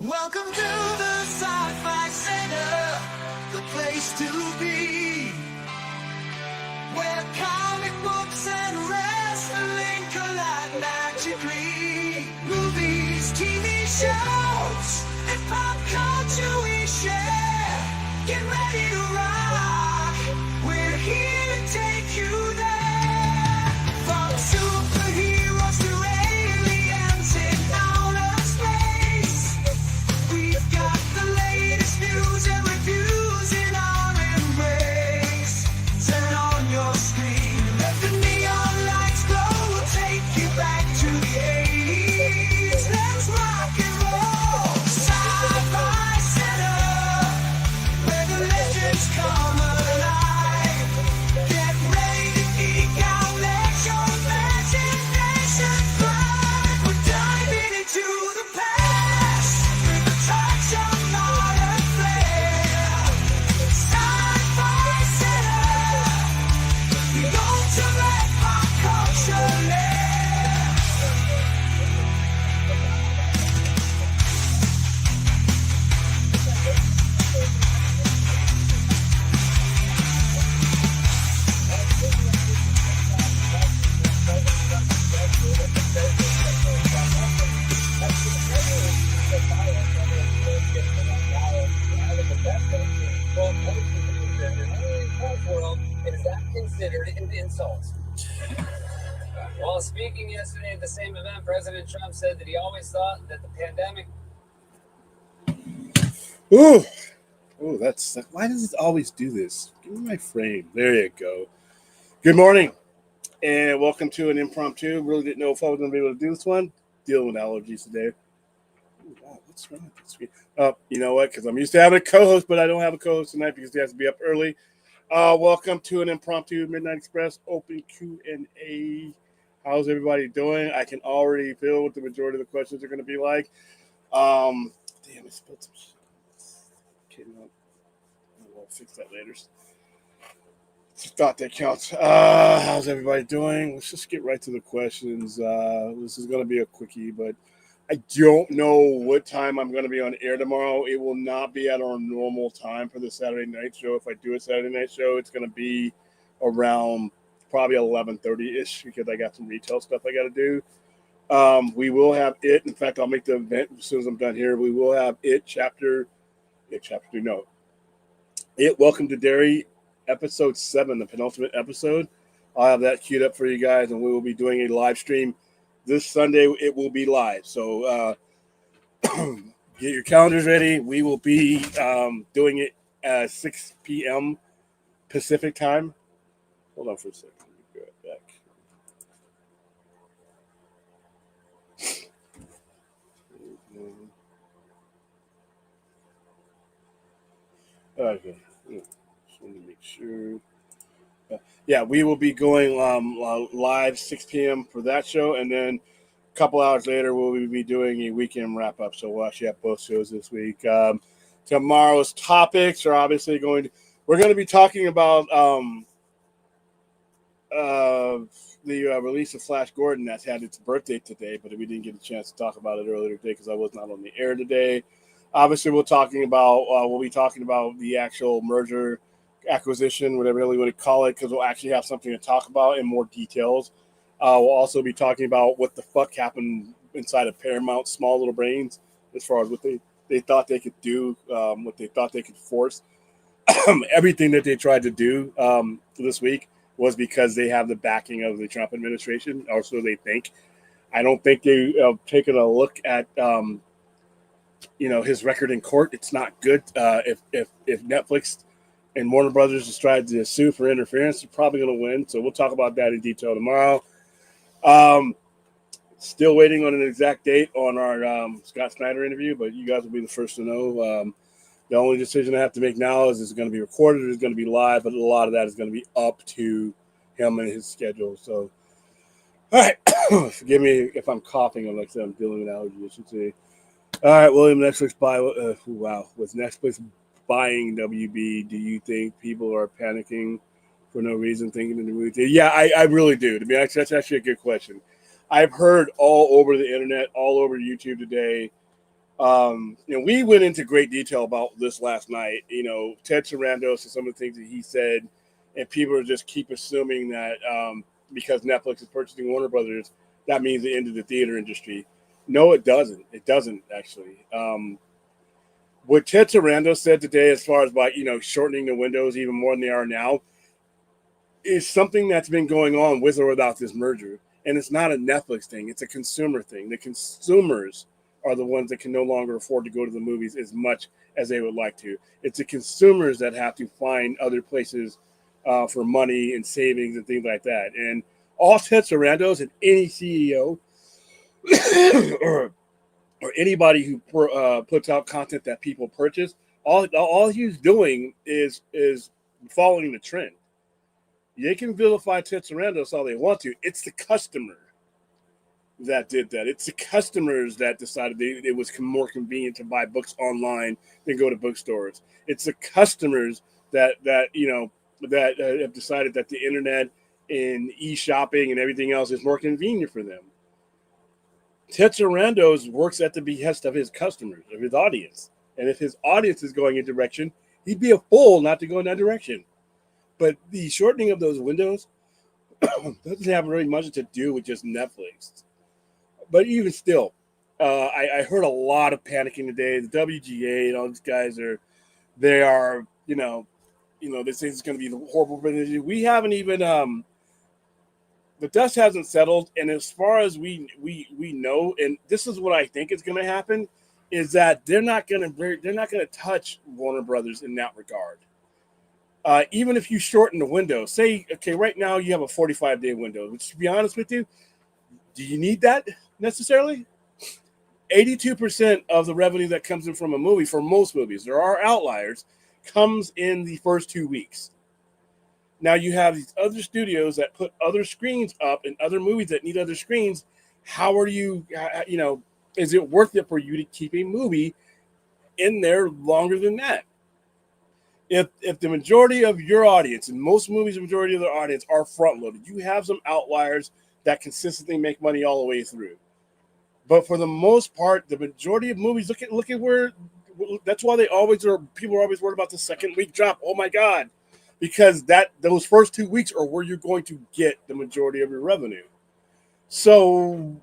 Welcome to the Sci-Fi Center, the place to be, where comic books and wrestling collide magically. Movies, TV shows, and pop culture we share. Get ready to rock, we're here to take you there. From superheroes to aliens in outer space, we've got the latest news and reviews in our embrace. Turn on your screen, let the neon lights glow. We'll take you back to the 80s. Let's rock and roll. Sci-Fi Center, where the legends come alive. Get ready to geek out, let your imagination fly. We're diving into the past with a touch of modern flair. Sci-Fi Center, the ultimate pop culture lair. Is that considered an insult? While speaking yesterday at the same event, President Trump said that he always thought that the pandemic. Ooh, that's why does it always do this? Give me my frame. There you go. Good morning, and welcome to an impromptu. Really didn't know if I was going to be able to do this one. Dealing with allergies today. Ooh, wow, what's wrong with this screen? You know what? Because I'm used to having a co-host, but I don't have a co-host tonight because he has to be up early. Welcome to an impromptu Midnight Express open Q&A. How's everybody doing? I can already feel what the majority of the questions are going to be like. Damn, I spilled some shit. Okay, no. We'll fix that later. Just thought that counts. How's everybody doing? Let's just get right to the questions. This is going to be a quickie, but I don't know what time I'm going to be on air tomorrow. It will not be at our normal time for the Saturday night show. If I do a Saturday night show, it's going to be around probably 11:30-ish because I got some retail stuff I got to do. We will have it. In fact, I'll make the event as soon as I'm done here. We will have it chapter 2. No. It Welcome to Derry, episode 7, the penultimate episode. I'll have that queued up for you guys, and we will be doing a live stream this Sunday. It will be live, so get your calendars ready. We will be doing it at 6 p.m. Pacific time. Hold on for a second. Let me go right back. Okay. Just want to make sure. Yeah, we will be going live 6 p.m. for that show, and then a couple hours later we'll be doing a weekend wrap up. So we'll actually have both shows this week. Tomorrow's topics are obviously we're going to be talking about the release of Flash Gordon that's had its birthday today, but we didn't get a chance to talk about it earlier today because I was not on the air today. Obviously, we'll be talking about the actual merger, acquisition, whatever you want to call it, because we'll actually have something to talk about in more details. We'll also be talking about what the fuck happened inside of Paramount's small little brains as far as what they thought they could do, what they thought they could force. Everything that they tried to do this week was because they have the backing of the Trump administration, or so they think. I don't think they have taken a look at his record in court. It's not good. If Netflix and Warner Brothers just tried to sue for interference, they're probably going to win. So we'll talk about that in detail tomorrow. Still waiting on an exact date on our Scott Snyder interview, but you guys will be the first to know. The only decision I have to make now is it going to be recorded or is it going to be live, but a lot of that is going to be up to him and his schedule. So, all right, forgive me if I'm coughing. Like I said, I'm dealing with allergies, I should say. All right, William, Netflix was Netflix buying WB? Do you think people are panicking for no reason, thinking in the movie? Yeah, I really do. To be honest, that's actually a good question. I've heard all over the internet, all over YouTube today, We went into great detail about this last night. Ted Sarandos and some of the things that he said, and people just keep assuming that because Netflix is purchasing Warner Brothers, that means the end of the theater industry. No, it doesn't. It doesn't actually. What Ted Sarandos said today, as far as shortening the windows even more than they are now, is something that's been going on with or without this merger. And it's not a Netflix thing. It's a consumer thing. The consumers are the ones that can no longer afford to go to the movies as much as they would like to. It's the consumers that have to find other places for money and savings and things like that. And all Ted Sarandos and any CEO or anybody who puts out content that people purchase, all he's doing is following the trend. They can vilify Ted Sarandos all they want to. It's the customer that did that. It's the customers that decided it was more convenient to buy books online than go to bookstores. It's the customers that have decided that the internet and e-shopping and everything else is more convenient for them. Ted Sarandos works at the behest of his customers, of his audience. And if his audience is going in direction, he'd be a fool not to go in that direction. But the shortening of those windows doesn't have really much to do with just Netflix. But even still, I heard a lot of panicking today. The WGA and all these guys they say it's going to be horrible. We haven't even the dust hasn't settled, and as far as we know, and this is what I think is going to happen, is that they're not going to touch Warner Brothers in that regard. Even if you shorten the window, say, okay, right now you have a 45-day window, which, to be honest with you, do you need that necessarily? 82% of the revenue that comes in from a movie, for most movies, there are outliers, comes in the first 2 weeks. Now you have these other studios that put other screens up and other movies that need other screens. How are you, is it worth it for you to keep a movie in there longer than that? If the majority of your audience, and most movies, the majority of their audience are front loaded, you have some outliers that consistently make money all the way through. But for the most part, the majority of movies, look at where, that's why people are always worried about the second week drop. Oh my God. Because those first 2 weeks are where you're going to get the majority of your revenue. So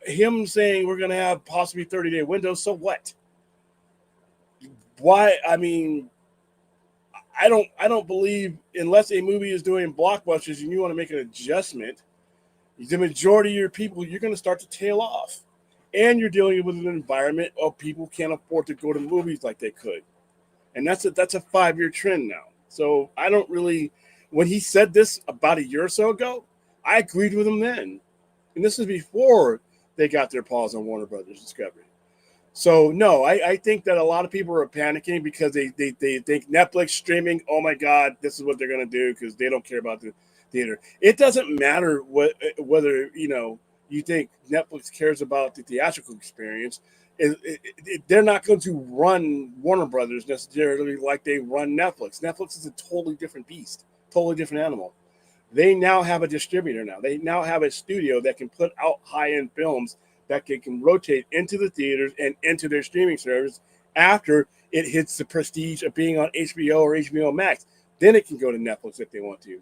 him saying we're going to have possibly 30-day windows, so what? Why? I mean, I don't believe, unless a movie is doing blockbusters and you want to make an adjustment, the majority of your people, you're going to start to tail off. And you're dealing with an environment of people can't afford to go to movies like they could. And that's a 5-year trend now. So I don't really, when he said this about a year or so ago, I agreed with him then. And this is before they got their paws on Warner Brothers Discovery. So no, I think that a lot of people are panicking because they think Netflix streaming, oh my God, this is what they're going to do because they don't care about the theater. It doesn't matter whether, you think Netflix cares about the theatrical experience. They're not going to run Warner Brothers necessarily like they run Netflix. Netflix is a totally different beast, totally different animal. They now have a distributor now. They now have a studio that can put out high-end films that can rotate into the theaters and into their streaming service after it hits the prestige of being on HBO or HBO Max. Then it can go to Netflix if they want to.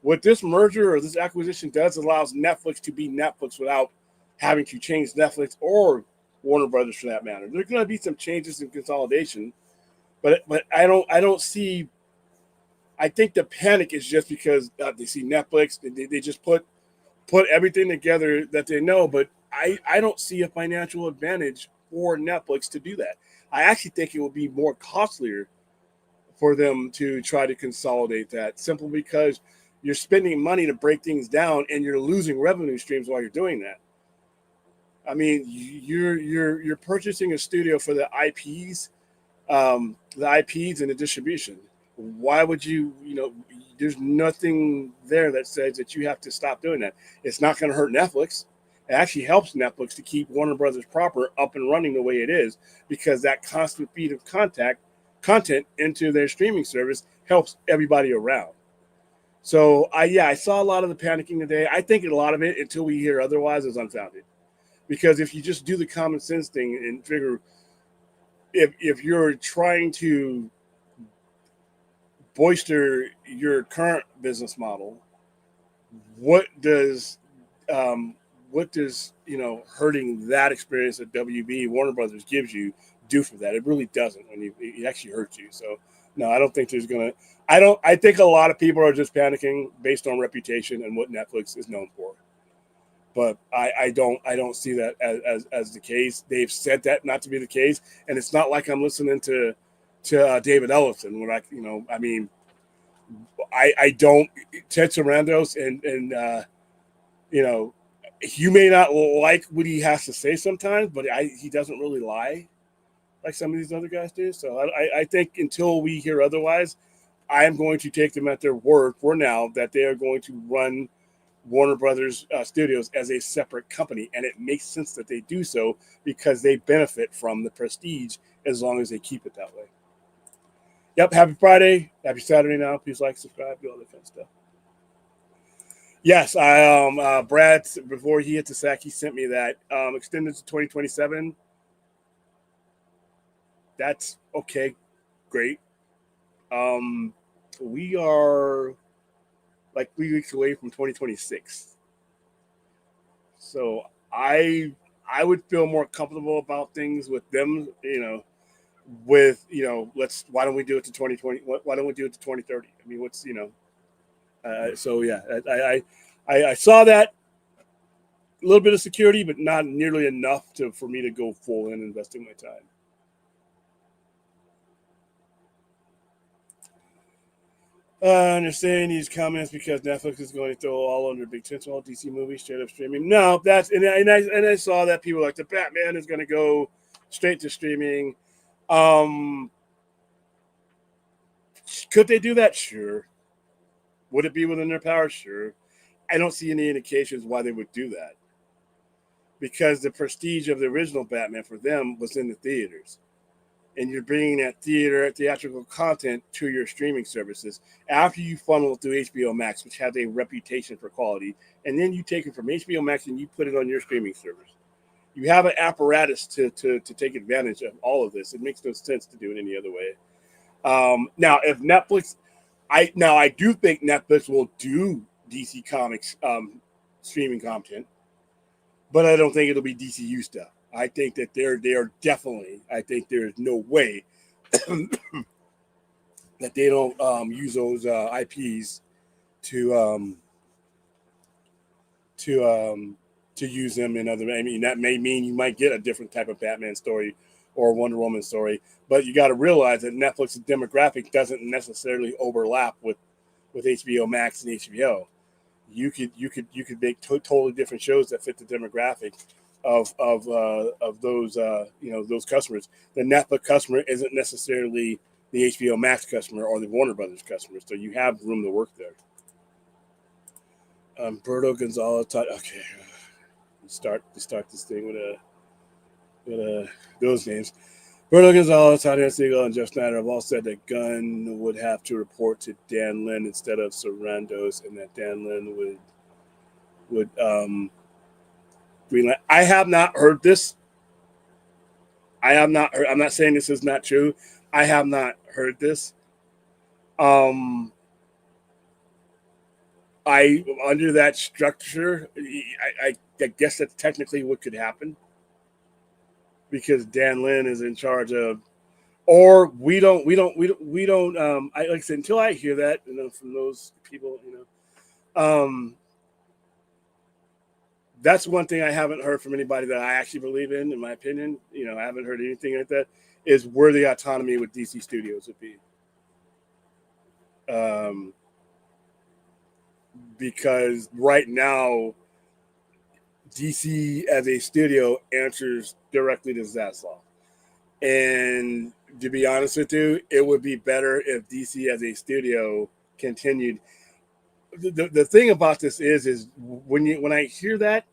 What this merger or this acquisition does allows Netflix to be Netflix without having to change Netflix or Warner Brothers for that matter. There's going to be some changes in consolidation, but I don't see. I think the panic is just because they see Netflix. They just put everything together that they know, but I don't see a financial advantage for Netflix to do that. I actually think it will be more costlier for them to try to consolidate that, simply because you're spending money to break things down and you're losing revenue streams while you're doing that. I mean, you're purchasing a studio for the IPs and the distribution. Why would you, there's nothing there that says that you have to stop doing that. It's not going to hurt Netflix. It actually helps Netflix to keep Warner Brothers proper up and running the way it is, because that constant feed of content into their streaming service helps everybody around. So I saw a lot of the panicking today. I think a lot of it, until we hear otherwise, is unfounded. Because if you just do the common sense thing and figure, if you're trying to bolster your current business model, what does hurting that experience that WB Warner Brothers gives you do for that? It really doesn't. It actually hurts you. So no, I don't think there's gonna. I think a lot of people are just panicking based on reputation and what Netflix is known for. But I don't see that as the case. They've said that not to be the case, and it's not like I'm listening to David Ellison. When I don't Ted Sarandos and you may not like what he has to say sometimes, but he doesn't really lie like some of these other guys do. So I think until we hear otherwise, I am going to take them at their word for now that they are going to run Warner Brothers Studios as a separate company, and it makes sense that they do so because they benefit from the prestige as long as they keep it that way. Yep, happy Friday, happy Saturday now. Please like, subscribe, do all that kind of stuff. Yes, Brad, before he hit the sack, he sent me that extended to 2027. That's okay, great. We are like 3 weeks away from 2026. So I would feel more comfortable about things with them, why don't we do it to 2020? Why don't we do it to 2030? I mean, so yeah, I saw that a little bit of security, but not nearly enough for me to go full in investing my time. I understand these comments because Netflix is going to throw all under big tentpole DC movies straight up streaming. No, I saw that people like the Batman is going to go straight to streaming. Could they do that? Sure. Would it be within their power? Sure. I don't see any indications why they would do that. Because the prestige of the original Batman for them was in the theaters. And you're bringing that theatrical content to your streaming services after you funnel it through HBO Max, which has a reputation for quality. And then you take it from HBO Max and you put it on your streaming service. You have an apparatus to take advantage of all of this. It makes no sense to do it any other way. Now, if Netflix, I do think Netflix will do DC Comics streaming content, but I don't think it'll be DCU stuff. I think that they are definitely. I think there is no way that they don't use those IPs to use them in other. I mean, that may mean you might get a different type of Batman story or Wonder Woman story, but you got to realize that Netflix's demographic doesn't necessarily overlap with HBO Max and HBO. You could make totally different shows that fit the demographic of those those customers. The Netflix customer isn't necessarily the HBO Max customer or the Warner Brothers customer, so you have room to work there. Berto Gonzalez. Okay, start this thing with those names. Berto Gonzalez, Tanya Siegel, and Jeff Snyder have all said that Gunn would have to report to Dan Lin instead of Sarandos, and that Dan Lin would greenlight. I have not heard this. I have not heard. I'm not saying this is not true. I have not heard this. Under that structure, I guess that's technically what could happen. Because Dan Lin is in charge of, or we don't. Like I said, until I hear that, from those people, that's one thing I haven't heard from anybody that I actually believe in my opinion. I haven't heard anything like that. Is where the autonomy with DC Studios would be. Because right now, DC as a studio answers directly to Zaslav. And to be honest with you, it would be better if DC as a studio continued. The thing about this is when I hear that,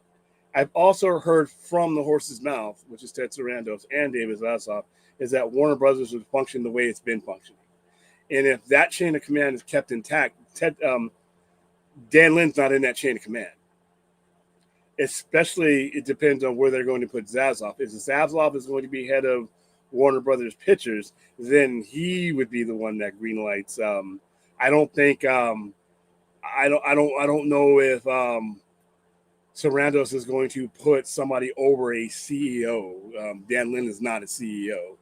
I've also heard from the horse's mouth, which is Ted Sarandos and David Zaslav, is that Warner Brothers would function the way it's been functioning. And if that chain of command is kept intact, Dan Lin's not in that chain of command. especially it depends on where they're going to put Zaslav. If Zaslav is going to be head of Warner Brothers Pictures, then he would be the one that greenlights. I don't think I don't know if Sarandos is going to put somebody over a CEO. Dan Lin is not a CEO.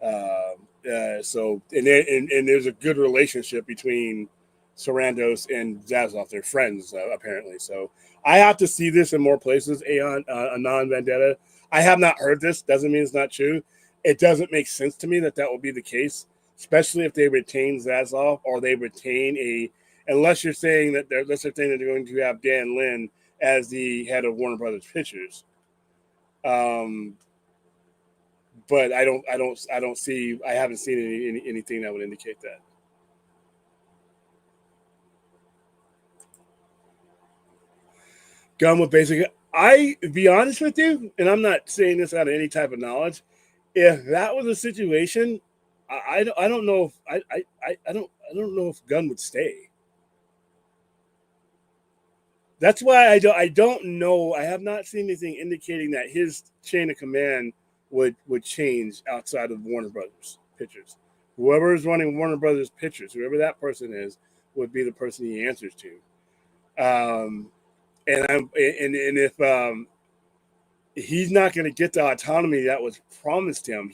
And there's a good relationship between Sarandos and Zaslav. They're friends, apparently. So I have to see this in more places. Anon Vendetta. I have not heard this. Doesn't mean it's not true. It doesn't make sense to me that will be the case, especially if they retain Zaslav or they retain unless you're saying that they're going to have Dan Lin as the head of Warner Brothers Pictures. But I haven't seen anything that would indicate that. Gun with basic. Be honest with you, and I'm not saying this out of any type of knowledge. If that was a situation, I don't know if I don't know if Gunn would stay. That's why I don't know. I have not seen anything indicating that his chain of command would change outside of Warner Brothers Pictures. Whoever is running Warner Brothers Pictures, whoever that person is, would be the person he answers to. And if he's not going to get the autonomy that was promised him,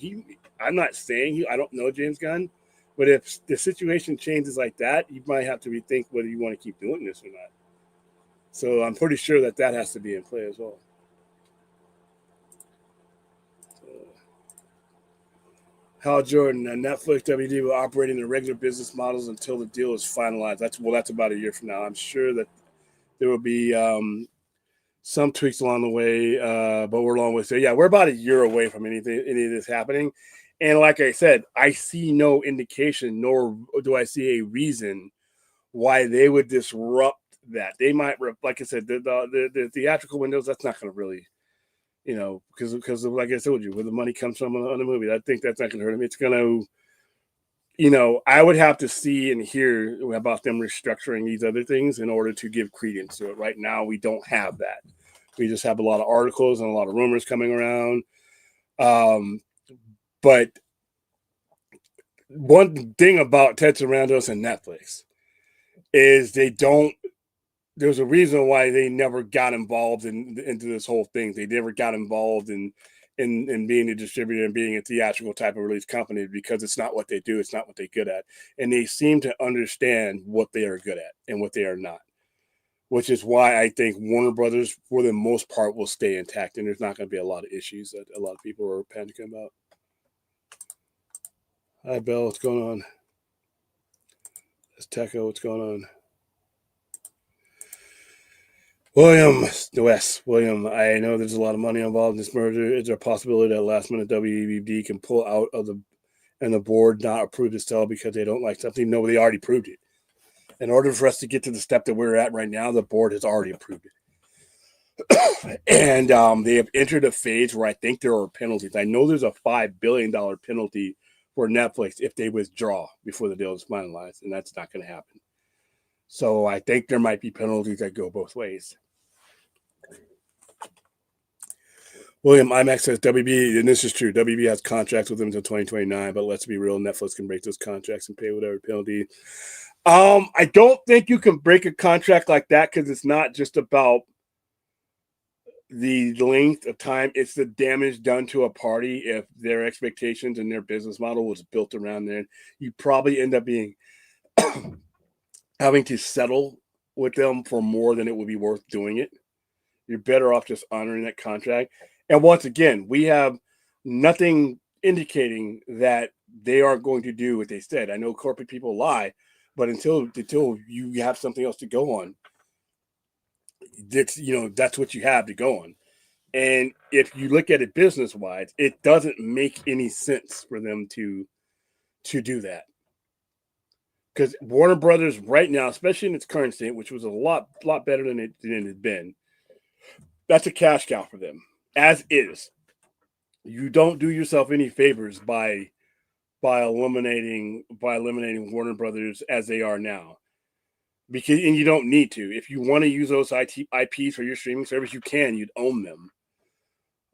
I'm not saying I don't know James Gunn, but if the situation changes like that, you might have to rethink whether you want to keep doing this or not. So I'm pretty sure that has to be in play as well. Hal Jordan, Netflix WD will operate in the regular business models until the deal is finalized. That's about a year from now. I'm sure that there will be some tweaks along the way, but we're a long way. So yeah, we're about a year away from any of this happening. And like I said, I see no indication, nor do I see a reason why they would disrupt that. They might, like I said, the theatrical windows. That's not going to really, because like I told you, where the money comes from on the movie, I think that's not going to hurt them. It's going to, I would have to see and hear about them restructuring these other things in order to give credence to it. Right now, we don't have that. We just have a lot of articles and a lot of rumors coming around. But one thing about Ted Sarandos and Netflix is there's a reason why they never got involved into this whole thing. They never got involved in being a distributor and being a theatrical type of release company, because it's not what they do. It's not what they're good at. And they seem to understand what they are good at and what they are not, which is why I think Warner Brothers, for the most part, will stay intact. And there's not going to be a lot of issues that a lot of people are panicking about. Hi, Bill. What's going on? It's Techo. What's going on? William, I know there's a lot of money involved in this merger. Is there a possibility that last minute WBD can pull out of and the board not approve the sale because they don't like something? No, they already proved it. In order for us to get to the step that we're at right now, the board has already approved it. And they have entered a phase where I think there are penalties. I know there's a $5 billion penalty for Netflix if they withdraw before the deal is finalized, and that's not going to happen. So I think there might be penalties that go both ways. William IMAX says WB, and this is true, WB has contracts with them until 2029, but let's be real, Netflix can break those contracts and pay whatever penalty. I don't think you can break a contract like that, because it's not just about the length of time. It's the damage done to a party if their expectations and their business model was built around there. You probably end up being having to settle with them for more than it would be worth doing it. You're better off just honoring that contract. And once again, we have nothing indicating that they aren't going to do what they said. I know corporate people lie, but until you have something else to go on, that's what you have to go on. And if you look at it business-wise, it doesn't make any sense for them to do that. Because Warner Brothers right now, especially in its current state, which was a lot better than it had been, that's a cash cow for them, as is. You don't do yourself any favors by eliminating Warner Brothers as they are now. because and you don't need to. If you want to use those IPs for your streaming service, you can. You'd own them.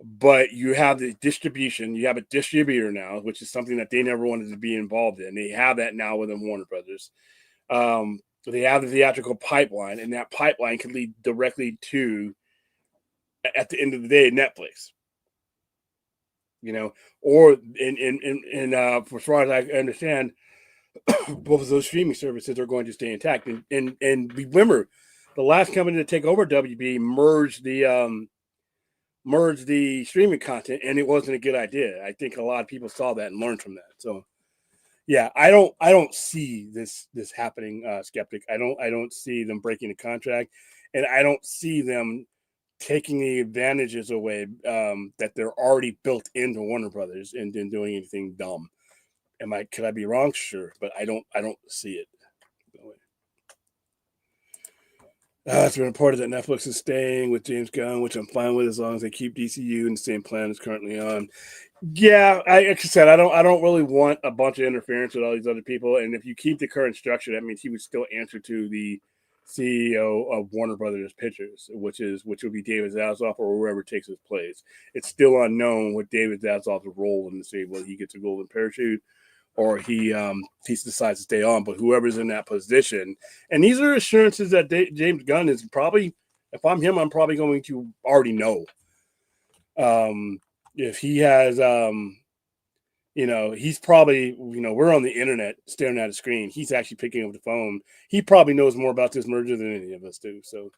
But you have the distribution. You have a distributor now, which is something that they never wanted to be involved in. They have that now within Warner Brothers. They have the theatrical pipeline, and that pipeline can lead directly to, at the end of the day, Netflix. Or as far as I understand, both of those streaming services are going to stay intact. And remember, the last company to take over WB merged the streaming content, and it wasn't a good idea. I think a lot of people saw that and learned from that. So, yeah, I don't see this happening, Skeptic. I don't see them breaking the contract, and I don't see them taking the advantages away that they're already built into Warner Brothers and then doing anything dumb. Could I be wrong? Sure, but I don't see it. It's been reported that Netflix is staying with James Gunn, which I'm fine with as long as they keep DCU in the same plan as currently on. Yeah, like I said, I don't really want a bunch of interference with all these other people. And if you keep the current structure, that means he would still answer to the CEO of Warner Brothers Pictures, which would be David Zaslav or whoever takes his place. It's still unknown what David Zaslav's role in the city, whether he gets a golden parachute or he decides to stay on. But whoever's in that position, and these are assurances that James Gunn is probably, if I'm him, I'm probably going to already know. If he has, he's probably, we're on the internet staring at a screen. He's actually picking up the phone. He probably knows more about this merger than any of us do. So,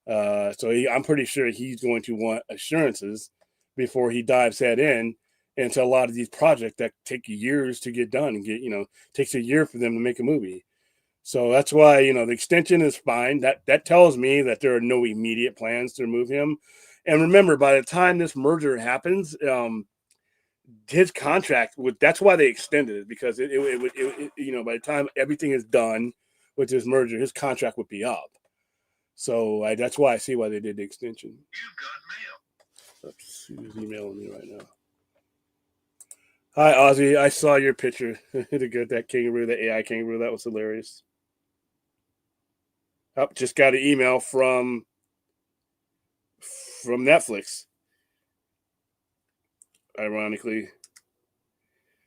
I'm pretty sure he's going to want assurances before he dives head in into a lot of these projects that take years to get done and takes a year for them to make a movie. So that's why, the extension is fine. That tells me that there are no immediate plans to remove him. And remember, by the time this merger happens, his contract that's why they extended it, because it by the time everything is done with this merger, his contract would be up. So that's why I see why they did the extension. You've got mail. Let's see who's emailing me right now. Hi, Ozzy. I saw your picture. To get that kangaroo, the AI kangaroo. That was hilarious. Just got an email from Netflix. Ironically.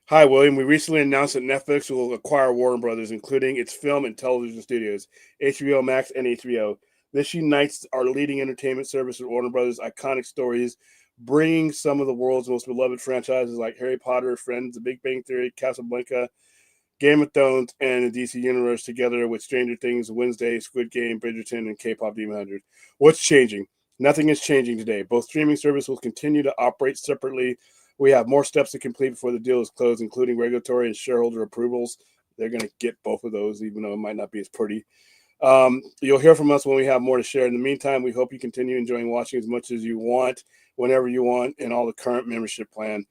Hi, William. We recently announced that Netflix will acquire Warner Brothers, including its film and television studios, HBO Max and HBO. This unites our leading entertainment service with Warner Brothers' iconic stories, bringing some of the world's most beloved franchises like Harry Potter, Friends, The Big Bang Theory, Casablanca, Game of Thrones, and the DC Universe together with Stranger Things, Wednesday, Squid Game, Bridgerton, and K-pop Demon Hunters. What's changing? Nothing is changing today. Both streaming services will continue to operate separately. We have more steps to complete before the deal is closed, including regulatory and shareholder approvals. They're going to get both of those, even though it might not be as pretty. You'll hear from us when we have more to share. In the meantime, we hope you continue enjoying watching as much as you want, whenever you want, and all the current membership plan.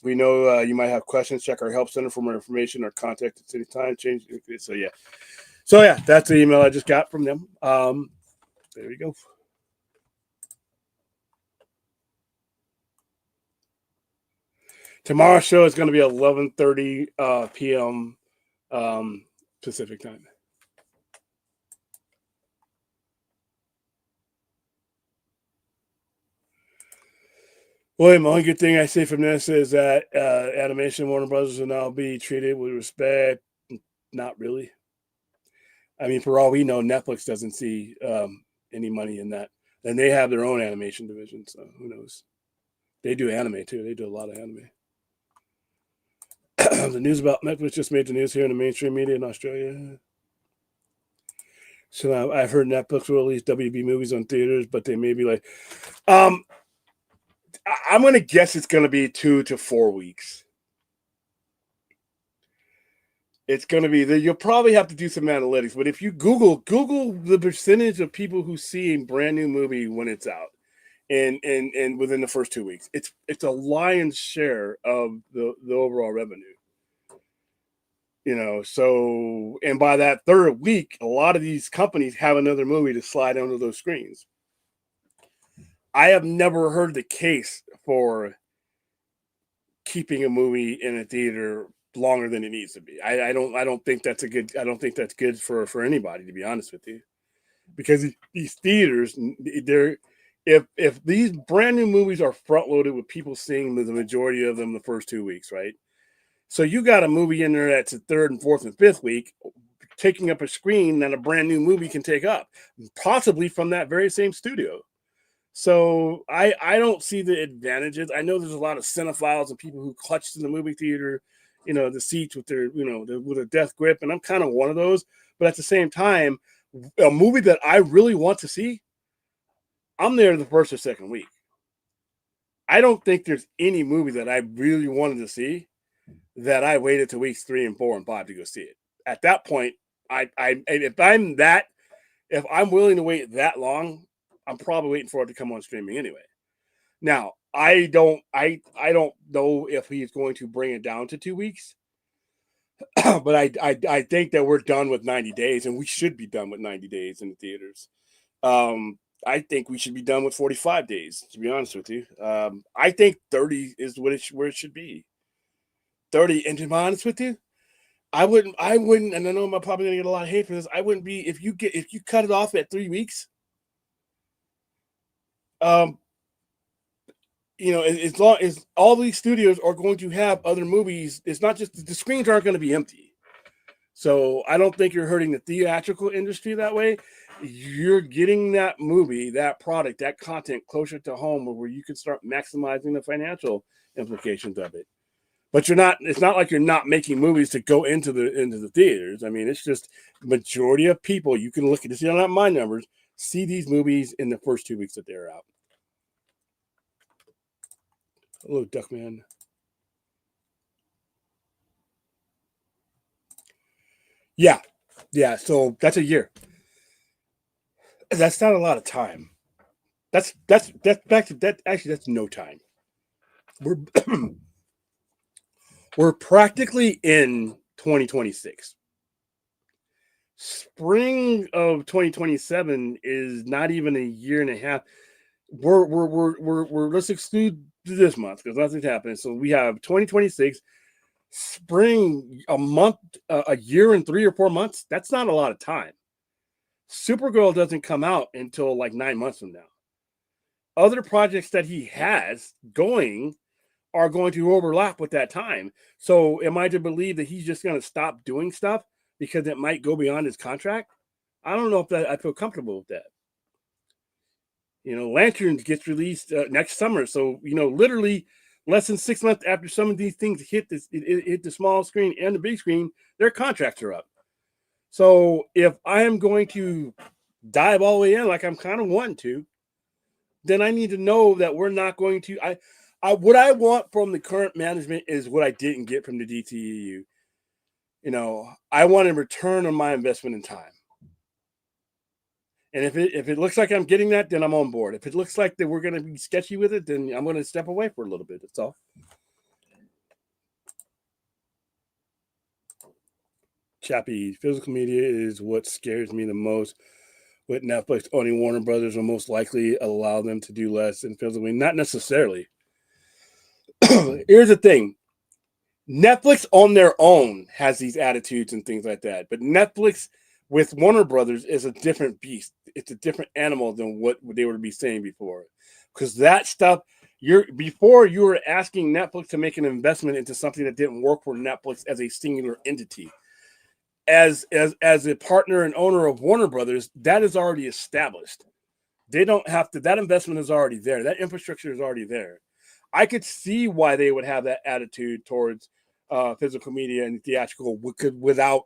We know you might have questions. Check our help center for more information or contact us anytime. So yeah, that's the email I just got from them. There we go. Tomorrow's show is going to be 11:30 p.m. Pacific time. William, the only good thing I see from this is that animation Warner Brothers will now be treated with respect. Not really. I mean, for all we know, Netflix doesn't see any money in that. And they have their own animation division, so who knows? They do anime, too. They do a lot of anime. The news about Netflix just made the news here in the mainstream media in Australia. So I've heard Netflix will release WB movies on theaters, but they may be like... I'm going to guess it's going to be 2 to 4 weeks. It's going to be there. You'll probably have to do some analytics, but if you Google the percentage of people who see a brand new movie when it's out, and within the first 2 weeks, it's a lion's share of the overall revenue. So, and by that third week, a lot of these companies have another movie to slide onto those screens. I have never heard the case for keeping a movie in a theater longer than it needs to be. I don't think that's good for anybody, to be honest with you, because these theaters, if these brand new movies are front loaded with people seeing the majority of them the first 2 weeks, right? So you got a movie in there that's the third and fourth and fifth week, taking up a screen that a brand new movie can take up, possibly from that very same studio. So I don't see the advantages. I know there's a lot of cinephiles and people who clutch in the movie theater, the seats with their, with a death grip. And I'm kind of one of those. But at the same time, a movie that I really want to see, I'm there the first or second week. I don't think there's any movie that I really wanted to see that I waited to weeks 3 and 4 and 5 to go see it. At that point, if I'm willing to wait that long, I'm probably waiting for it to come on streaming anyway. Now, I don't know if he's going to bring it down to 2 weeks, but I think that we're done with 90 days, and we should be done with 90 days in the theaters. I think we should be done with 45 days, to be honest with you. I think 30 is where it should be. 30, and to be honest with you, I wouldn't, and I know I'm probably gonna get a lot of hate for this. I wouldn't be if you cut it off at 3 weeks. As long as all these studios are going to have other movies, it's not just the screens aren't going to be empty. So I don't think you're hurting the theatrical industry that way. You're getting that movie, that product, that content closer to home where you can start maximizing the financial implications of it. But it's not like you're not making movies to go into the theaters. I mean, it's just majority of people, you can look at this, not my numbers, see these movies in the first 2 weeks that they're out. Hello, Duckman. Yeah. So that's a year. That's not a lot of time. That's back to that. Actually, that's no time. We're practically in 2026. Spring of 2027 is not even a year and a half. We're let's exclude this month because nothing's happening. So we have 2026 spring, a month, a year and 3 or 4 months. That's not a lot of time. Supergirl doesn't come out until like 9 months from now. Other projects that he has going are going to overlap with that time. So am I to believe that he's just going to stop doing stuff because it might go beyond his contract? I don't know if I feel comfortable with that. Lanterns gets released next summer. So, literally less than 6 months after some of these things hit the small screen and the big screen, their contracts are up. So if I am going to dive all the way in like I'm kind of wanting to, then I need to know that we're not going to. What I want from the current management is what I didn't get from the DTEU. I want a return on my investment in time. And if it looks like I'm getting that, then I'm on board. If it looks like that we're going to be sketchy with it, then I'm going to step away for a little bit. That's all. Chappie, physical media is what scares me the most. With Netflix owning Warner Brothers will most likely allow them to do less in physical media. Not necessarily. Here's the thing. Netflix on their own has these attitudes and things like that. But Netflix with Warner Brothers is a different beast. It's a different animal than what they would be saying before. Because that stuff, before you were asking Netflix to make an investment into something that didn't work for Netflix as a singular entity. As a partner and owner of Warner Brothers, that is already established. They don't have to, that investment is already there. That infrastructure is already there. I could see why they would have that attitude towards physical media and theatrical without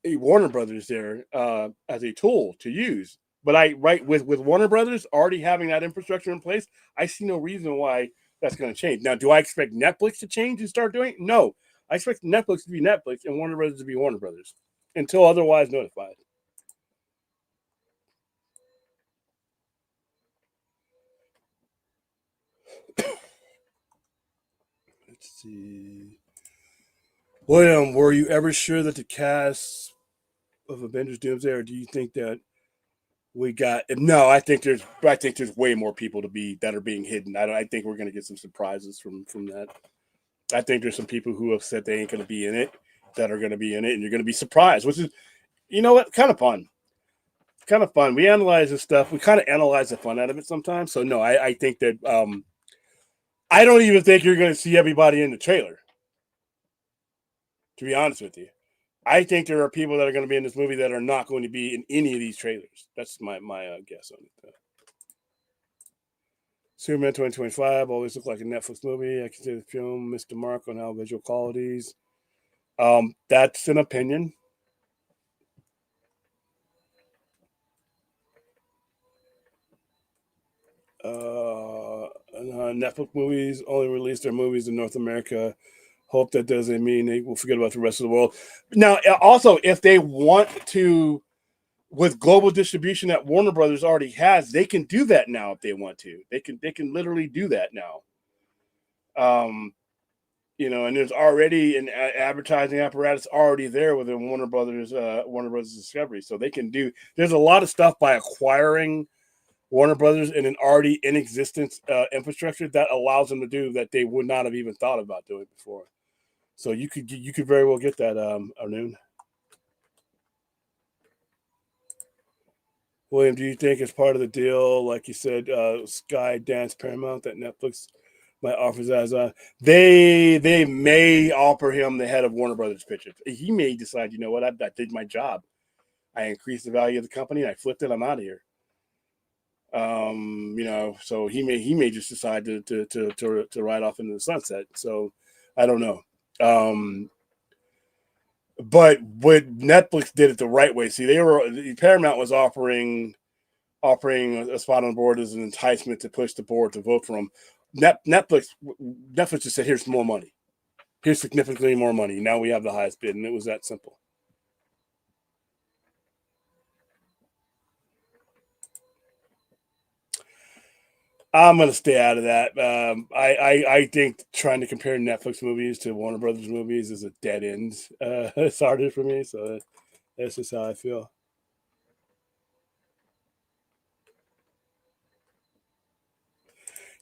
a Warner Brothers there as a tool to use. But with Warner Brothers already having that infrastructure in place, I see no reason why that's going to change. Now, do I expect Netflix to change and start doing it? No. I expect Netflix to be Netflix and Warner Brothers to be Warner Brothers until otherwise notified. Let's see. William, were you ever sure that the cast of Avengers Doomsday, or do you think that we got? No, I think there's way more people that are being hidden. I think we're going to get some surprises from that. I think there's some people who have said they ain't going to be in it that are going to be in it, and you're going to be surprised, which is, you know what, kind of fun. Kind of fun. We analyze this stuff. We kind of analyze the fun out of it sometimes. So no, I think that I don't even think you're going to see everybody in the trailer. To be honest with you, I think there are people that are going to be in this movie that are not going to be in any of these trailers. That's my guess on it. Superman 2025 always looked like a Netflix movie. I consider the film missed the mark on how visual qualities. That's an opinion. Netflix movies only release their movies in North America. Hope that doesn't mean they will forget about the rest of the world. Now, also, if they want to, with global distribution that Warner Brothers already has, they can do that now if they want to. They can literally do that now. And there's already an advertising apparatus already there within Warner Brothers Discovery, so they can do. There's a lot of stuff by acquiring Warner Brothers in an already in existence infrastructure that allows them to do that they would not have even thought about doing before. So you could very well get that, Arnoon. William, do you think it's part of the deal, like you said, Sky Dance Paramount, that Netflix might offer as they may offer him the head of Warner Brothers Pictures. He may decide, you know what, I did my job. I increased the value of the company. I flipped it. I'm out of here. So he may just decide to ride off into the sunset. So I don't know. But what Netflix did it the right way. See, Paramount was offering a spot on the board as an enticement to push the board to vote for him. Netflix just said, here's more money. Here's significantly more money. Now we have the highest bid, and it was that simple. I'm going to stay out of that. I think trying to compare Netflix movies to Warner Brothers movies is a dead end. It's harder for me, so that's just how I feel.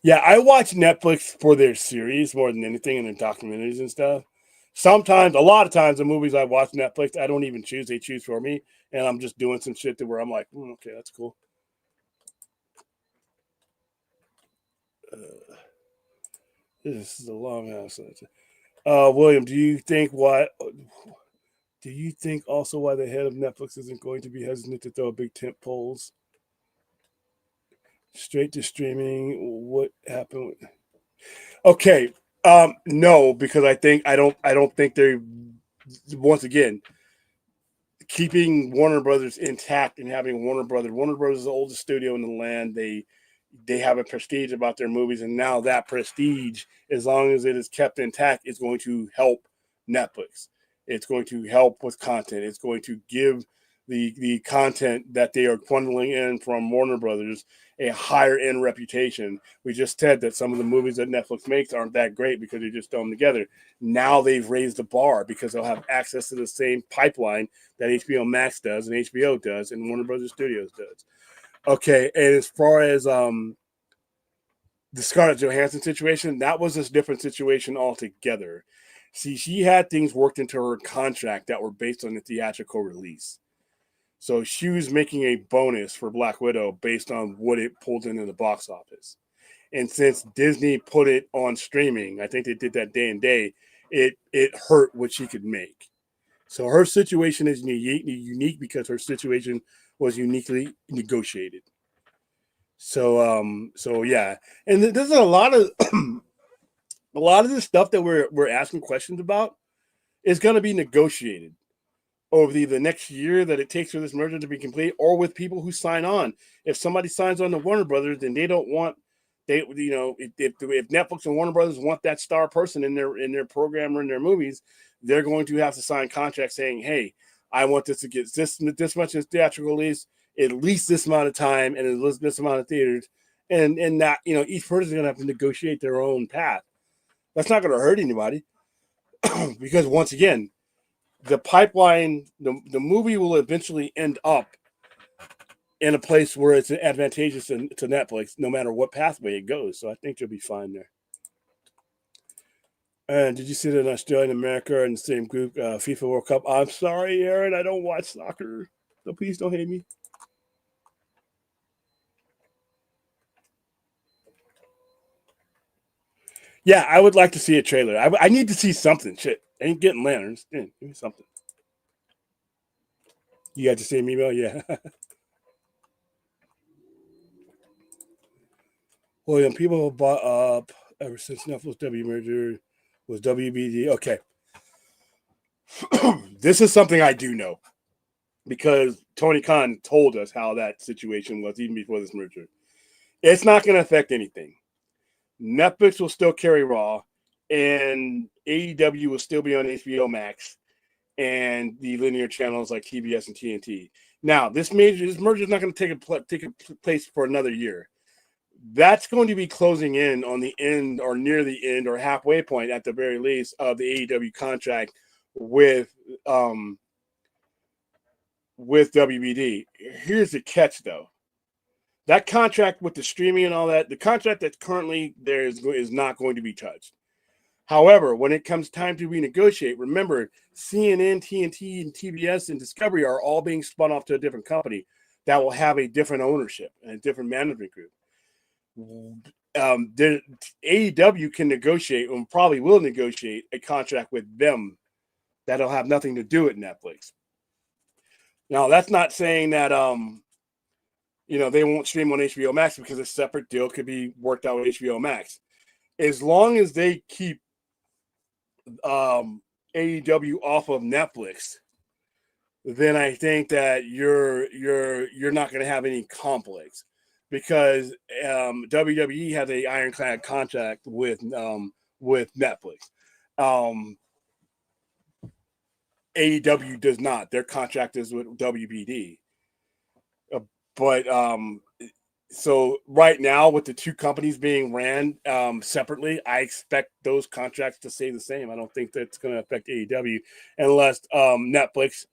Yeah, I watch Netflix for their series more than anything, and their documentaries and stuff. A lot of times, the movies I watch Netflix, I don't even choose; they choose for me, and I'm just doing some shit to where I'm like, okay, that's cool. This is a long house. William, do you think also why the head of Netflix isn't going to be hesitant to throw big tent poles straight to streaming? What happened? Okay, no, because I don't think they're, once again, keeping Warner Brothers intact and having Warner Brothers is the oldest studio in the land. They have a prestige about their movies, and now that prestige, as long as it is kept intact, is going to help Netflix. It's going to help with content. It's going to give the content that they are funneling in from Warner Brothers a higher end reputation. We just said that some of the movies that Netflix makes aren't that great because they just throw them together. Now they've raised the bar because they'll have access to the same pipeline that HBO Max does and HBO does and Warner Brothers Studios does. Okay, and as far as the Scarlett Johansson situation, that was a different situation altogether. See, she had things worked into her contract that were based on the theatrical release. So she was making a bonus for Black Widow based on what it pulled into the box office. And since Disney put it on streaming, I think they did that day and day, it hurt what she could make. So her situation is unique because her situation was uniquely negotiated. So yeah, and there's a lot of the stuff that we're asking questions about is going to be negotiated over the next year that it takes for this merger to be complete, or with people who sign on. If somebody signs on to Warner Brothers, then they don't want if Netflix and Warner Brothers want that star person in their program or in their movies, they're going to have to sign contracts saying, hey, I want this to get this much in theatrical release, at least this amount of time, and at least this amount of theaters, and that each person is going to have to negotiate their own path. That's not going to hurt anybody because once again, the pipeline, the movie will eventually end up in a place where it's advantageous to Netflix, no matter what pathway it goes. So I think you'll be fine there. And did you see that in Australia and America are in the same group, FIFA World Cup? I'm sorry, Aaron, I don't watch soccer, so please don't hate me. Yeah, I would like to see a trailer. I need to see something. Shit, I ain't getting lanterns. Give me something. You got the same email? Yeah. William, people have bought up ever since Netflix W merger was WBD. Okay. This is something I do know because Tony Khan told us how that situation was even before this merger. It's not going to affect anything. Netflix will still carry Raw, and AEW will still be on HBO Max and the linear channels like TBS and TNT. Now, this merger is not going to take a place for another year. That's going to be closing in on the end or near the end or halfway point at the very least of the AEW contract with WBD. Here's the catch, though. That contract with the streaming and all that, the contract that's currently there is not going to be touched. However, when it comes time to renegotiate, remember CNN, TNT, and TBS and Discovery are all being spun off to a different company that will have a different ownership and a different management group. The AEW can negotiate and probably will negotiate a contract with them that'll have nothing to do with Netflix. Now, that's not saying that they won't stream on HBO Max because a separate deal could be worked out with HBO Max. As long as they keep AEW off of Netflix, then I think that you're not going to have any conflicts because WWE has a ironclad contract with Netflix. AEW does not. Their contract is with WBD. But so right now, with the two companies being ran separately, I expect those contracts to stay the same. I don't think that's going to affect AEW unless Netflix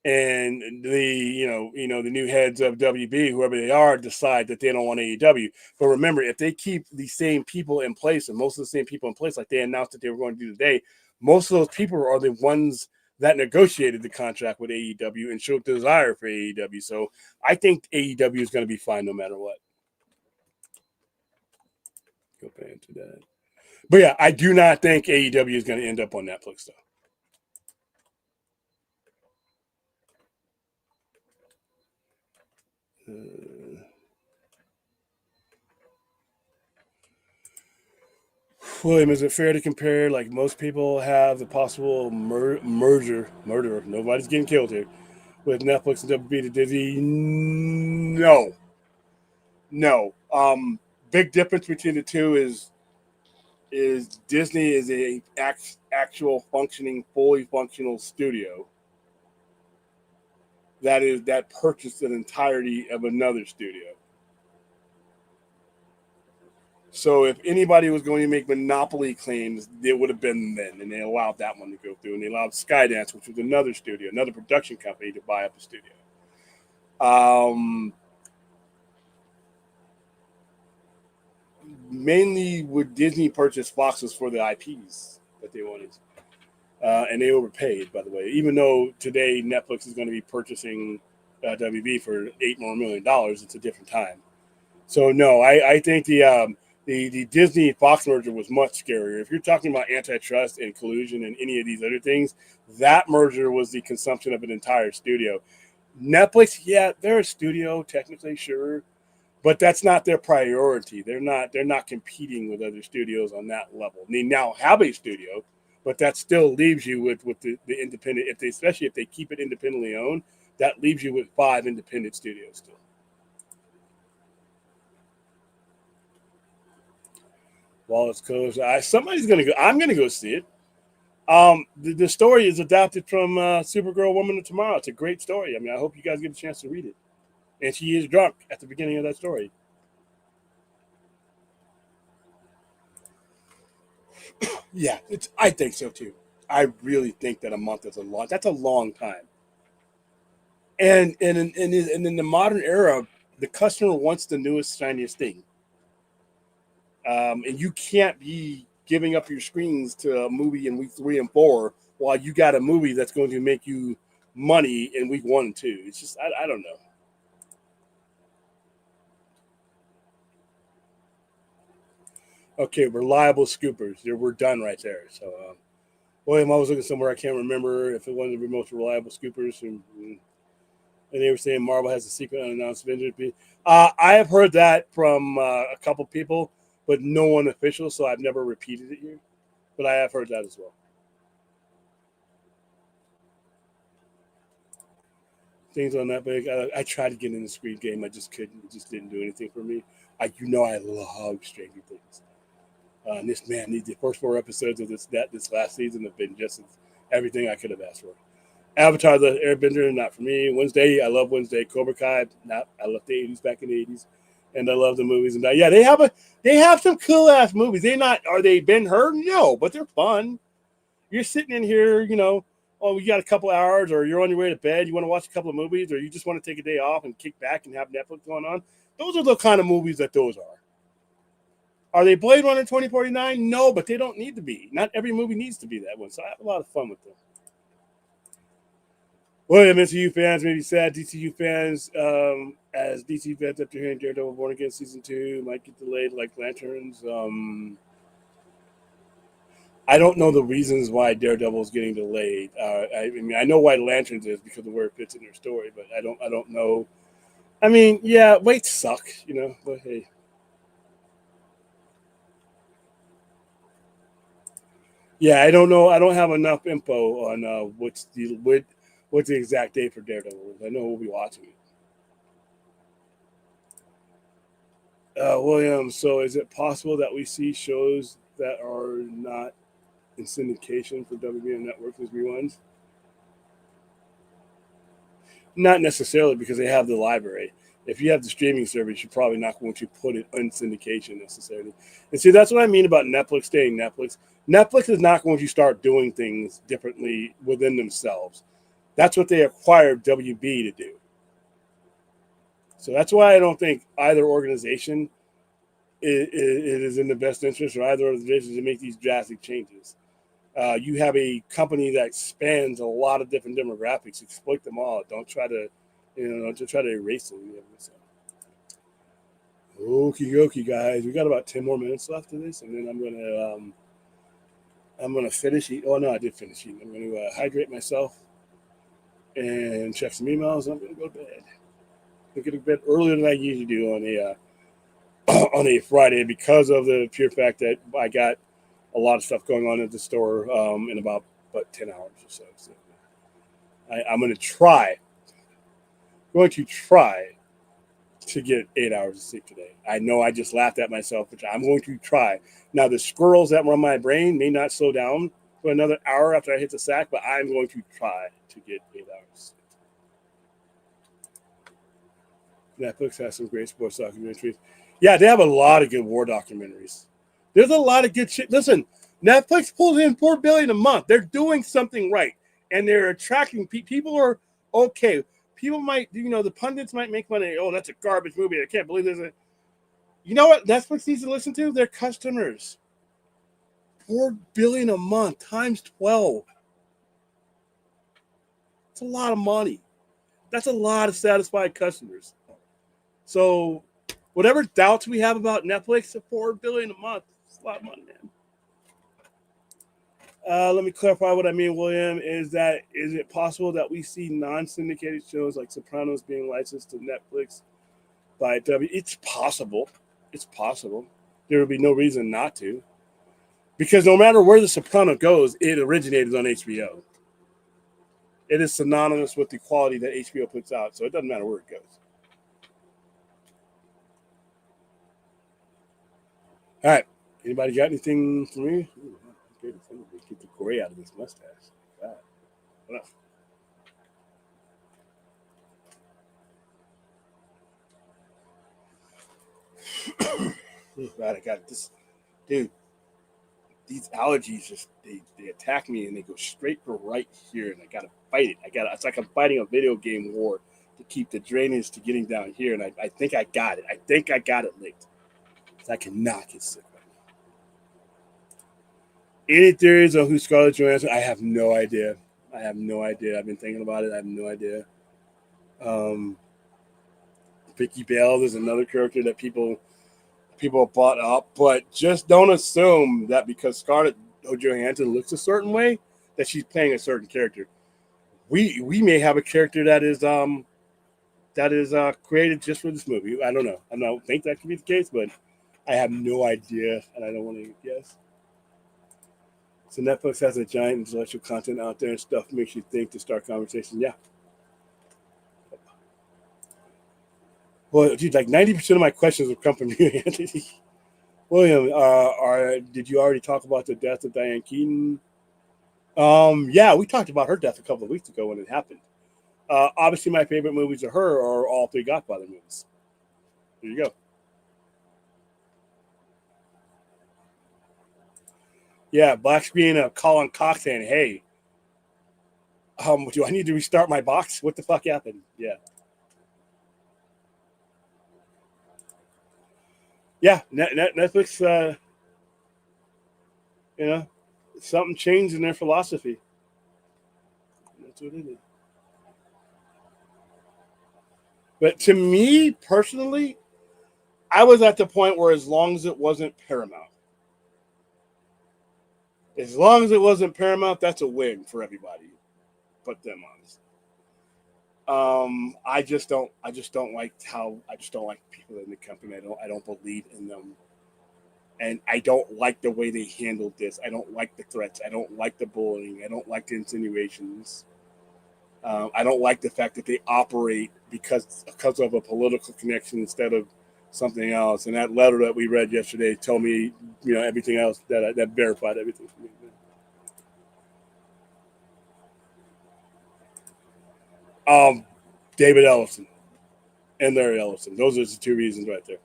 and the new heads of WB, whoever they are, decide that they don't want AEW. But remember, if they keep the same people in place, and most of the same people in place, like they announced that they were going to do today, most of those people are the ones that negotiated the contract with AEW and showed desire for AEW. So I think AEW is going to be fine no matter what. Go back into that. But yeah, I do not think AEW is going to end up on Netflix though. William, is it fair to compare, like most people have, the possible murder, nobody's getting killed here, with Netflix and WB to Disney? No. Big difference between the two is Disney is a actual functioning, fully functional studio that purchased an entirety of another studio. So if anybody was going to make monopoly claims, it would have been then, and they allowed that one to go through, and they allowed Skydance, which was another studio, another production company, to buy up the studio. Mainly, would Disney purchase Foxes for the IPs that they wanted, and they overpaid, by the way. Even though today Netflix is going to be purchasing WB for $8 million more, it's a different time. So no, I think the Disney Fox merger was much scarier. If you're talking about antitrust and collusion and any of these other things, that merger was the consumption of an entire studio. Netflix, yeah, they're a studio technically, sure, but that's not their priority. They're not competing with other studios on that level. They now have a studio, but that still leaves you with the independent. Especially if they keep it independently owned, that leaves you with 5 independent studios still. While it's closed, somebody's gonna go. I'm gonna go see it. The story is adapted from Supergirl Woman of Tomorrow. It's a great story. I mean, I hope you guys get a chance to read it. And she is drunk at the beginning of that story. Yeah, I think so too. I really think that a month is a long. That's a long time. And in the modern era, the customer wants the newest, shiniest thing. And you can't be giving up your screens to a movie in week 3 and 4 while you got a movie that's going to make you money in week 1 and 2. It's just, I don't know. Okay, reliable scoopers. We're done right there. So, William, I was looking somewhere. I can't remember if it was the most reliable scoopers. And they were saying Marvel has a secret unannounced Avengers. I have heard that from a couple people, but no one official, so I've never repeated it here. But I have heard that as well. Things on that big. I tried to get in the Screen Game. I just couldn't. It just didn't do anything for me. I love Stranger Things. And the first 4 episodes of this last season have been just everything I could have asked for. Avatar: The Airbender, not for me. Wednesday, I love Wednesday. Cobra Kai, not. I love the 80s, back in the 80s, and I love the movies. And yeah, they have some cool ass movies. Are they Ben Hur? No, but they're fun. You're sitting in here, oh, you got a couple hours, or you're on your way to bed. You want to watch a couple of movies, or you just want to take a day off and kick back and have Netflix going on. Those are the kind of movies that those are. Are they Blade Runner 2049? No, but they don't need to be. Not every movie needs to be that one. So I have a lot of fun with them. William, MCU fans may be sad. DCU fans, as DC fans after hearing Daredevil Born Again Season 2 might get delayed like Lanterns. I don't know the reasons why Daredevil is getting delayed. I know why Lanterns is because of where it fits in their story, but I don't know. I mean, yeah, waits suck, but hey. Yeah, I don't know. I don't have enough info on what's the exact date for Daredevil. I know we'll be watching it. William, so is it possible that we see shows that are not in syndication for WB Network as reruns? Not necessarily, because they have the library. If you have the streaming service, you're probably not going to put it in syndication necessarily. And see, that's what I mean about Netflix staying Netflix. Netflix is not going to start doing things differently within themselves. That's what they acquired WB to do. So that's why I don't think either organization is in the best interest, or either organization, to make these drastic changes. You have a company that spans a lot of different demographics. Exploit them all. Don't try to, erase them. Okie dokie, guys. We got about 10 more minutes left of this, and then I'm gonna finish eating. Oh no, I did finish eating. I'm gonna hydrate myself and check some emails. And I'm gonna go to bed. I get to bed earlier than I usually do on a Friday, because of the pure fact that I got a lot of stuff going on at the store in about 10 hours or so. So I'm going to try to get 8 hours of sleep today. I know I just laughed at myself, but I'm going to try. Now, the squirrels that run my brain may not slow down for another hour after I hit the sack, but I'm going to try to get 8 hours. Netflix has some great sports documentaries. Yeah, they have a lot of good war documentaries. There's a lot of good shit. Listen, Netflix pulls in $4 billion a month. They're doing something right, and they're attracting people. Are okay. People might, the pundits might make money. Oh, that's a garbage movie. I can't believe there's a. You know what Netflix needs to listen to? Their customers. $4 billion a month times 12. It's a lot of money. That's a lot of satisfied customers. So, whatever doubts we have about Netflix, $4 billion a month, it's a lot of money, man. Let me clarify what I mean, William. Is it possible that we see non-syndicated shows like Sopranos being licensed to Netflix by W? It's possible. It's possible. There would be no reason not to, because no matter where the Soprano goes, it originated on HBO. It is synonymous with the quality that HBO puts out, so it doesn't matter where it goes. All right. Anybody got anything for me? Ooh, get the gray out of this mustache. God. God, I got this. Dude, these allergies they attack me, and they go straight for right here, and I gotta fight it. It's like I'm fighting a video game war to keep the drainage to getting down here, and I think I got it. I think I got it licked. I cannot get sick right Any theories on who Scarlett Johansson? I have no idea. I've been thinking about it. I have no idea. Vicky Bale is another character that people bought up, but just don't assume that because Scarlett Johansson looks a certain way that she's playing a certain character. We may have a character that is created just for this movie. I don't know. I don't think that could be the case, but I have no idea, and I don't want to guess. So Netflix has a giant intellectual content out there and stuff makes you think to start conversation. Yeah. Well, dude, like 90% of my questions have come from you, Anthony. William, did you already talk about the death of Diane Keaton? Yeah, we talked about her death a couple of weeks ago when it happened. Obviously, my favorite movies of her are all three Godfather movies. There you go. Yeah, black screen of Colin Cox saying, "Hey, do I need to restart my box? What the fuck happened?" Yeah. Yeah, Netflix, something changed in their philosophy. That's what it is. But to me personally, I was at the point where as long as it wasn't Paramount, that's a win for everybody. But them honest. I just don't like people in the company. I don't believe in them. And I don't like the way they handled this. I don't like the threats. I don't like the bullying. I don't like the insinuations. I don't like the fact that they operate because of a political connection instead of something else. And that letter that we read yesterday told me, everything else that verified everything for me. David Ellison and Larry Ellison. Those are the two reasons right there.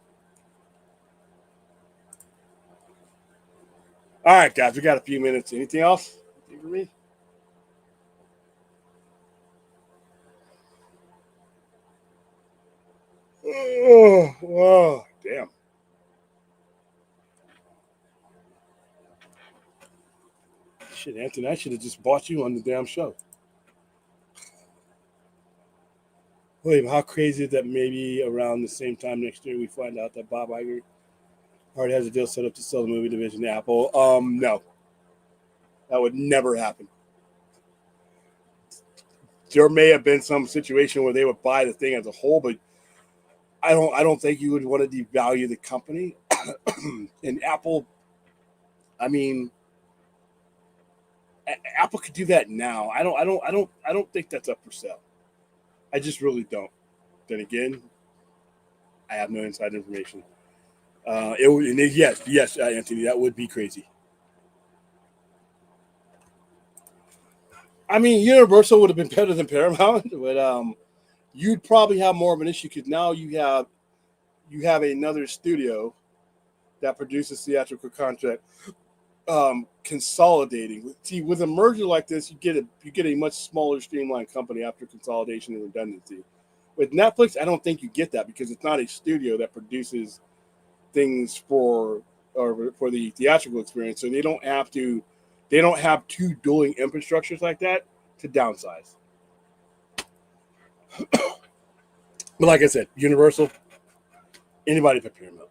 All right, guys, we got a few minutes. Anything else for me? Oh, damn. Shit, Anthony, I should have just bought you on the damn show. William, how crazy is that maybe around the same time next year we find out that Bob Iger already has a deal set up to sell the movie division to Apple? No. That would never happen. There may have been some situation where they would buy the thing as a whole, but I don't think you would want to devalue the company. And Apple, I mean, Apple could do that now. I don't think that's up for sale. I just really don't. Then again, I have no inside information. Yes, Anthony, that would be crazy. I mean, Universal would have been better than Paramount, but you'd probably have more of an issue because now you have another studio that produces theatrical content consolidating. See, with a merger like this, you get a much smaller, streamlined company after consolidation and redundancy. With Netflix, I don't think you get that because it's not a studio that produces things for the theatrical experience, so they don't have two dueling infrastructures like that to downsize. But like I said, Universal, anybody but Paramount.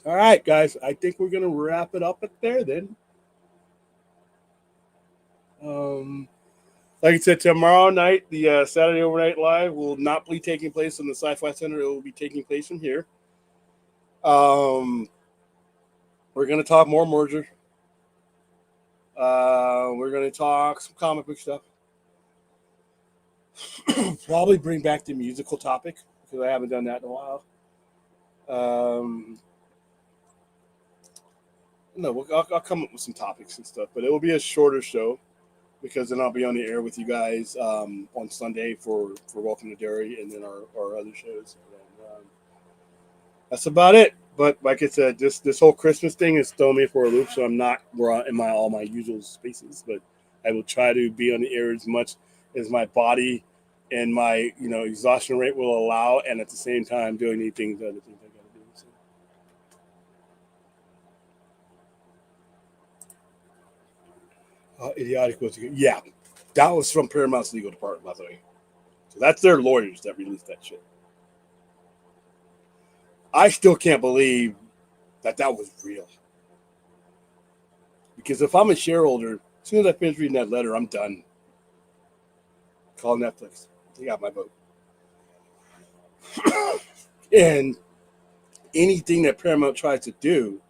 All right, guys, I think we're gonna wrap it up at there then. Like I said, tomorrow night, the Saturday Overnight Live will not be taking place in the Sci-Fi Center. It will be taking place from here. We're going to talk more merger. We're going to talk some comic book stuff. Probably bring back the musical topic because I haven't done that in a while. I'll come up with some topics and stuff, but it will be a shorter show because then I'll be on the air with you guys on Sunday for Welcome to Dairy and then our other shows. And, that's about it. But like I said, this whole Christmas thing is throwing me for a loop, so I'm not in all my usual spaces. But I will try to be on the air as much as my body and my exhaustion rate will allow, and at the same time doing the other things I got to do. So. Idiotic was yeah, that was from Paramount's legal department, by the way. So that's their lawyers that released that shit. I still can't believe that was real. Because if I'm a shareholder, as soon as I finish reading that letter, I'm done. Call Netflix. They got my vote. And anything that Paramount tries to do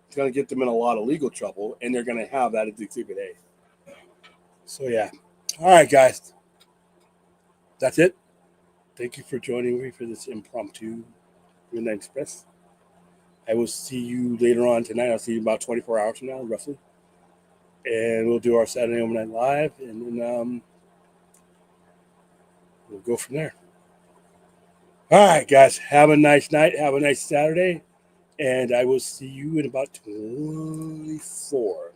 is going to get them in a lot of legal trouble, and they're going to have that as Exhibit A. So, yeah. All right, guys. That's it. Thank you for joining me for this impromptu Midnight Express. I will see you later on tonight. I'll see you about 24 hours from now, roughly. And we'll do our Saturday Night Live, and then we'll go from there. All right, guys. Have a nice night. Have a nice Saturday. And I will see you in about 24.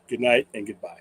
Good night and goodbye.